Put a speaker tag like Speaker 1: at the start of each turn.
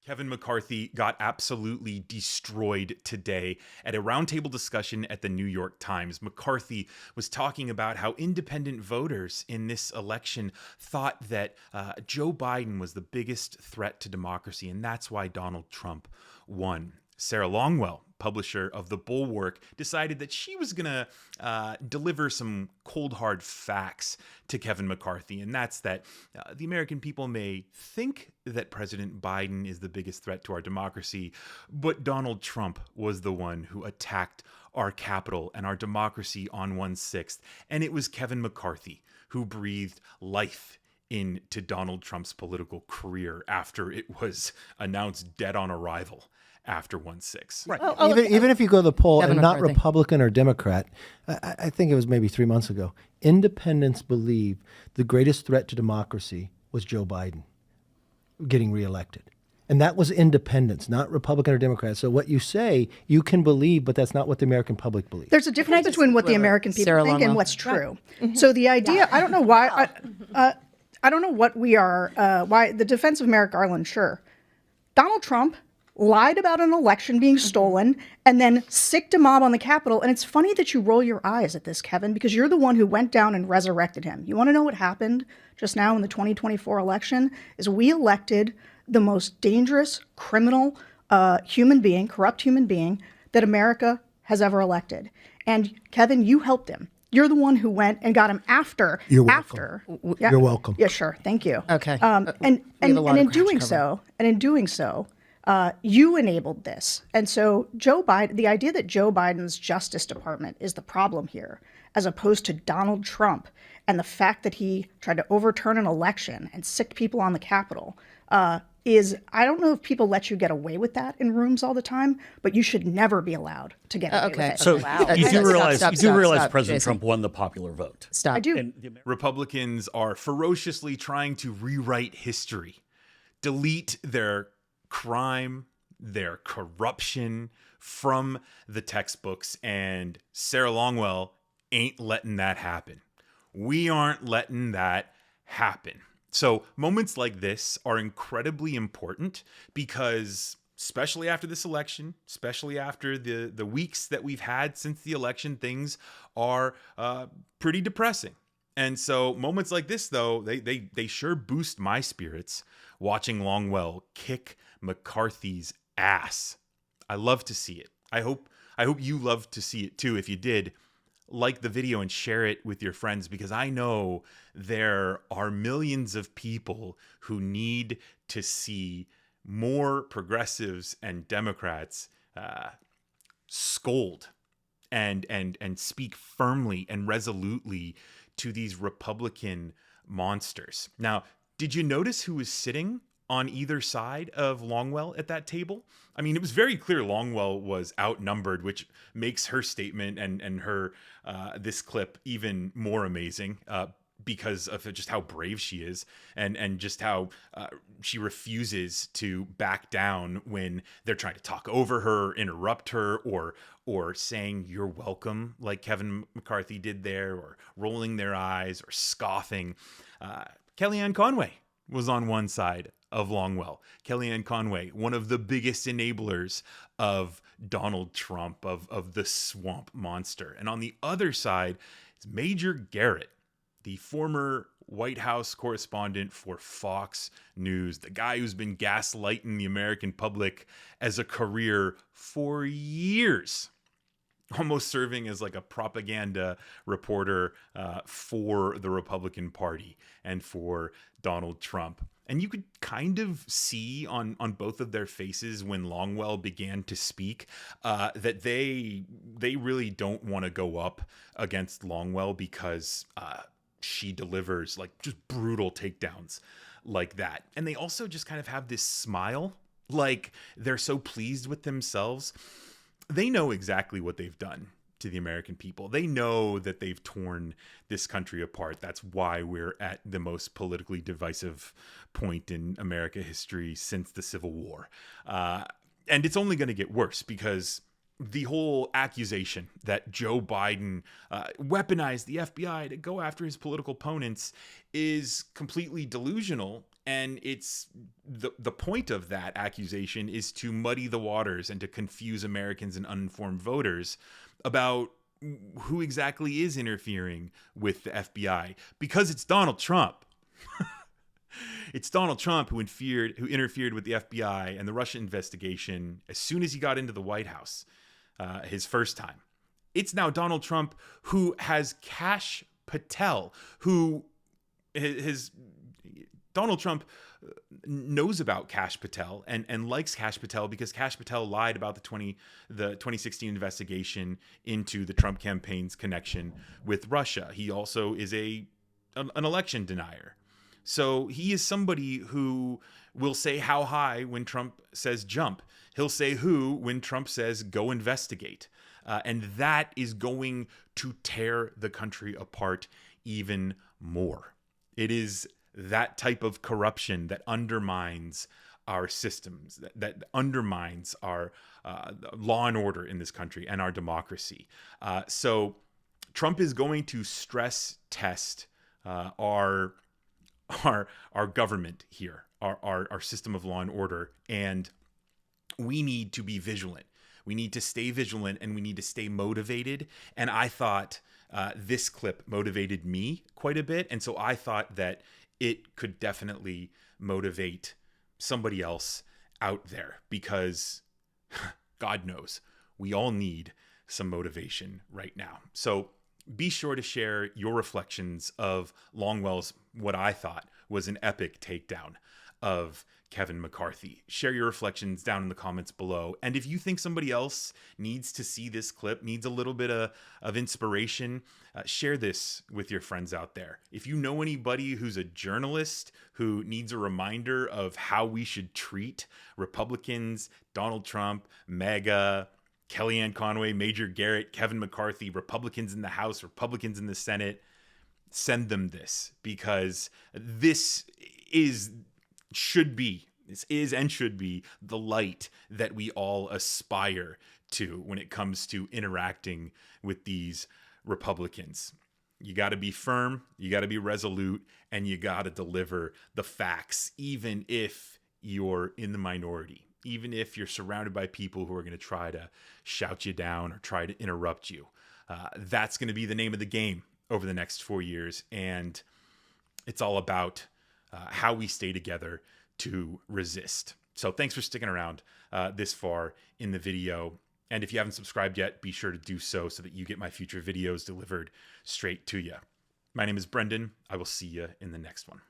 Speaker 1: Kevin McCarthy got absolutely destroyed today at a roundtable discussion at the New York Times. McCarthy was talking about how independent voters in this election thought that Joe Biden was the biggest threat to democracy, and that's why Donald Trump won. Sarah Longwell, publisher of the Bulwark, decided that she was going to deliver some cold, hard facts to Kevin McCarthy, and that's that the American people may think that President Biden is the biggest threat to our democracy, but Donald Trump was the one who attacked our Capitol and our democracy on 1/6, and it was Kevin McCarthy who breathed life into Donald Trump's political career after it was announced dead on arrival after 1/6.
Speaker 2: Right.
Speaker 3: Even if you go to the poll
Speaker 2: Kevin
Speaker 3: and not
Speaker 2: McCarthy.
Speaker 3: Republican or Democrat, I think it was maybe 3 months ago, independents believe the greatest threat to democracy was Joe Biden getting reelected. And that was independents, not Republican or Democrat. So what you say, you can believe, but that's not what the American public believes.
Speaker 4: There's a difference between what the American people
Speaker 2: Sarah
Speaker 4: think and
Speaker 2: Longwell.
Speaker 4: what's true. So the idea, I don't know why, I don't know what we are, why the defense of Merrick Garland, sure. Donald Trump lied about an election being stolen and then sicked a mob on the Capitol. And it's funny that you roll your eyes at this, Kevin, because you're the one who went down and resurrected him. You want to know what happened just now in the 2024 election? Is we elected the most dangerous criminal human being, corrupt human being that America has ever elected. And Kevin, you helped him. You're the one who went and got him after.
Speaker 3: You're welcome.
Speaker 4: Yeah,
Speaker 3: You're welcome.
Speaker 4: Yeah, sure. Thank you.
Speaker 2: Okay.
Speaker 4: And
Speaker 2: have a lot
Speaker 4: in
Speaker 2: of
Speaker 4: doing
Speaker 2: ground
Speaker 4: so, you enabled this. And so Joe Biden, the idea that Joe Biden's Justice Department is the problem here, as opposed to Donald Trump, and the fact that he tried to overturn an election and sick people on the Capitol, is, I don't know if people let you get away with that in rooms all the time, but you should never be allowed to get away with it.
Speaker 5: So you do realize President
Speaker 2: Jason.
Speaker 5: Trump won the popular vote.
Speaker 2: Stop.
Speaker 4: I do.
Speaker 5: And
Speaker 1: Republicans are ferociously trying to rewrite history, delete their crime, their corruption from the textbooks, and Sarah Longwell ain't letting that happen. We aren't letting that happen. So moments like this are incredibly important because, especially after this election, especially after the weeks that we've had since the election, things are pretty depressing. And so moments like this, though, they sure boost my spirits watching Longwell kick McCarthy's ass. I love to see it. I hope you love to see it too. If you did, like the video and share it with your friends, because I know there are millions of people who need to see more progressives and Democrats scold and speak firmly and resolutely to these Republican monsters. Now, did you notice who was sitting on either side of Longwell at that table? I mean, it was very clear Longwell was outnumbered, which makes her statement and her this clip even more amazing because of just how brave she is and just how she refuses to back down when they're trying to talk over her, interrupt her, or saying "you're welcome" like Kevin McCarthy did there, or rolling their eyes or scoffing. Kellyanne Conway was on one side of Longwell. Kellyanne Conway, one of the biggest enablers of Donald Trump, of the swamp monster. And on the other side is Major Garrett, the former White House correspondent for Fox News, the guy who's been gaslighting the American public as a career for years, almost serving as like a propaganda reporter for the Republican Party and for Donald Trump. And you could kind of see on both of their faces when Longwell began to speak that they really don't want to go up against Longwell because she delivers like just brutal takedowns like that. And they also just kind of have this smile, like they're so pleased with themselves. They know exactly what they've done to the American people. They know that they've torn this country apart. That's why we're at the most politically divisive point in America history since the Civil War. And it's only going to get worse because the whole accusation that Joe Biden weaponized the FBI to go after his political opponents is completely delusional. And it's the point of that accusation is to muddy the waters and to confuse Americans and uninformed voters about who exactly is interfering with the FBI, because it's Donald Trump. It's Donald Trump who interfered with the FBI and the Russia investigation as soon as he got into the White House his first time. It's now Donald Trump who has Kash Patel, who Donald Trump knows about Kash Patel and likes Kash Patel because Kash Patel lied about the 2016 investigation into the Trump campaign's connection with Russia. He also is an election denier. So he is somebody who will say how high when Trump says jump. He'll say who when Trump says go investigate. And that is going to tear the country apart even more. It is that type of corruption that undermines our systems, that undermines our law and order in this country and our democracy. So Trump is going to stress test our government here, our system of law and order, and we need to be vigilant. We need to stay vigilant and we need to stay motivated. And I thought this clip motivated me quite a bit. And so I thought that it could definitely motivate somebody else out there, because God knows we all need some motivation right now. So be sure to share your reflections of Longwell's, what I thought was an epic takedown of Kevin McCarthy. Share your reflections down in the comments below. And if you think somebody else needs to see this clip, needs a little bit of inspiration, share this with your friends out there. If you know anybody who's a journalist who needs a reminder of how we should treat Republicans, Donald Trump, MAGA, Kellyanne Conway, Major Garrett, Kevin McCarthy, Republicans in the House, Republicans in the Senate, send them this, because this is and should be the light that we all aspire to when it comes to interacting with these Republicans. You got to be firm, you got to be resolute, and you got to deliver the facts, even if you're in the minority, even if you're surrounded by people who are going to try to shout you down or try to interrupt you. That's going to be the name of the game over the next 4 years. And it's all about how we stay together to resist. So thanks for sticking around this far in the video. And if you haven't subscribed yet, be sure to do so that you get my future videos delivered straight to you. My name is Brendan. I will see you in the next one.